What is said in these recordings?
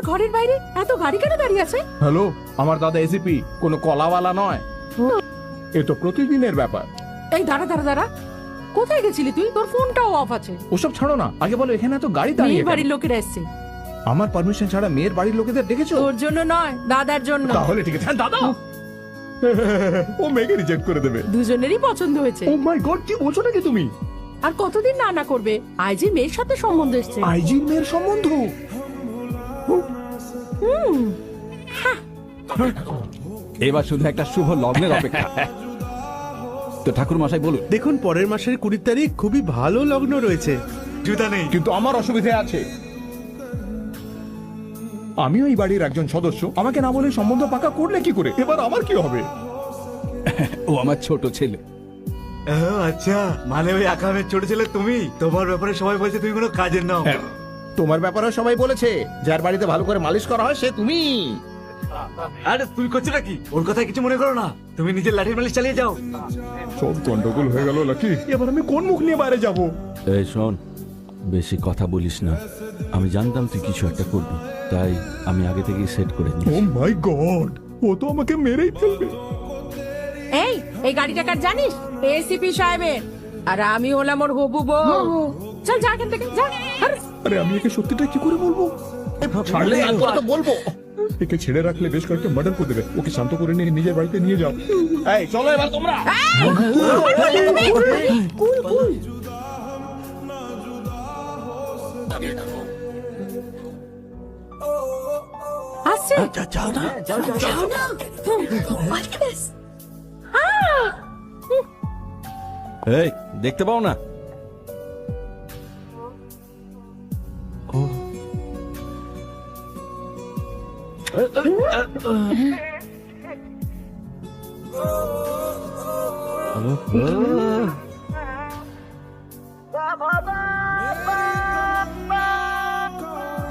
ঘরের বাইরে এত গাড়ি কেন দাঁড়িয়ে আছে? হ্যালো, আমার দাদা এসিপি, কোনো কলাওয়ালা নয়। এ তো প্রতিদিনের ব্যাপার। এই দাঁড়া দাঁড়া দাঁড়া, কোথায় গেছিলি তুই? তোর ফোনটাও অফ আছে। ওসব ছাড়ো না, আগে বলো এখানে এত গাড়ি দাঁড়িয়ে মেয়ের কেন? বাড়ির লোকেরা এসছে। আমার পারমিশন ছাড়া মেয়ের বাড়ির লোকেদের ডেকেছো? তোর জন্য নয়, দাদার জন্য। তাহলে ঠিক আছে। হ্যাঁ, দাদা ও মেয়েকে রিজেক্ট করে দেবে। দুজনেরই পছন্দ হয়েছে। ও মাই গড, কি বলছো নাকি তুমি? আর কতদিন না না করবে? আইজি মেয়ের সাথে সম্বন্ধ এসছে। আইজির মেয়ের সম্বন্ধ? এবার শুধু একটা শুভ লগ্নের অপেক্ষা। তো ঠাকুর মশাই বলুন। দেখুন, পরের মাসের 20 তারিখ খুবই ভালো লগ্ন রয়েছে। জুতা নেই। কিন্তু আমার অসুবিধা আছে। আমিও এই বাড়ির একজন সদস্য, আমাকে না বলে সম্বন্ধ পাকা করলে কি করে? এবার আমার কি হবে? ও আমার ছোট ছেলে। ও আচ্ছা, মানে ওই আকামের ছোট ছেলে তুমি? তোমার ব্যাপারে সবাই বলছে তুমি কোনো কাজের নাও। তোমার ব্যাপারে সবাই বলেছে যার বাড়িতে ভালো করে মালিশ করা হয় সে তুমি। আরে তুমি করছো নাকি? ওর কথা কিছু মনে করো না, তুমি নিজের লাঠির মালিশ চালিয়ে যাও। সব গন্ডগোল হয়ে গেল লাকি। এবার আমি কোন মুখ নিয়ে বাইরে যাব? এই শোন, বেশি কথা বলিস না। আমি জানতাম তুই কিছু একটা করবি, তাই আমি আগে থেকেই সেট করে ও নিয়েছি। মাই গড, ও তো আমাকে মেরেই ফেলবে। এই গাড়িটা কার জানিস? এসিপি সাহেবের। আর আমি হলাম ওর হবু বউ। চল যা এখান থেকে যা। আরে আমি একে সত্যিটা কি করে বলবো? ছাড়লে আর কথা বলবো। একে ছেড়ে রাখলে বেশ কয়েকটা মার্ডার করে দেবে। ওকে শান্ত করে নিয়ে নিজের বাড়িতে নিয়ে যাও। এই চলো এবার তোমরা। কুল কুল। আসছে। যাও না। এই দেখতে পাও না?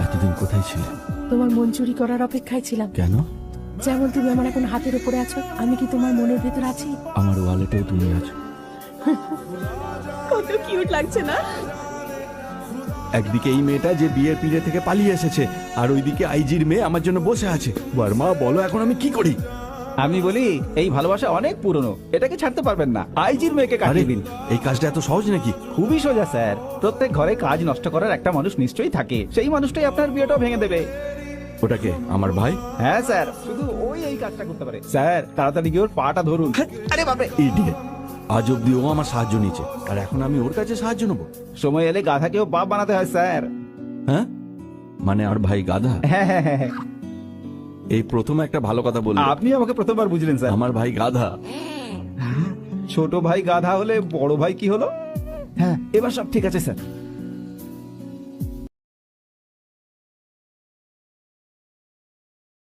এতদিন কোথায় ছিলে? তোমার মন চুরি করার অপেক্ষায় ছিলাম। কেন? যেমন তুমি আমার এখন হাতের উপরে আছো, আমি কি তোমার মনের ভেতর আছি? আমার ওয়ালেটেও তুমি আছো। কত কিউট লাগছে না? একদিকে এই মেয়েটা যে বিয়ের পিড়ে থেকে পালিয়ে এসেছে, আর ওইদিকে আইজির মেয়ে আমার জন্য বসে আছে। বর্মা, বলো এখন আমি কি করি? আমি বলি, এই ভালোবাসা অনেক পুরনো, এটাকে ছাড়তে পারবেন না। আইজির মেয়েকে আরে কাটিয়ে দিন। এই কাজটা এত সহজ নাকি? খুবই সোজা স্যার। প্রত্যেক ঘরে কাজ নষ্ট করার একটা মানুষ নিশ্চয়ই থাকে, সেই মানুষটাই আপনার বিয়েটাও ভেঙে দেবে। ওটাকে আমার ভাই? হ্যাঁ স্যার, শুধু ওই এই কাজটা করতে পারে। স্যার তাড়াতাড়ি গিয়ে ওর পাটা ধরুন। আরে বাপরে, ইডিয়েট! আজ অব্দি ও আমার সাহায্য নিয়েছে, আর এখন আমি ওর কাছে সাহায্য নেবো? সময় এলে গাধাকেও বাপ বানাতে হয় স্যার। হ্যাঁ, মানে আর ভাই গাধা? হ্যাঁ হ্যাঁ হ্যাঁ হ্যাঁ। এই প্রথম একটা ভালো কথা বললো। আপনি আমাকে প্রথমবার বুঝলেন স্যার। আমার ভাই গাধা। ছোট ভাই গাধা হলে বড় ভাই কি হলো? হ্যাঁ, এবার সব ঠিক আছে স্যার।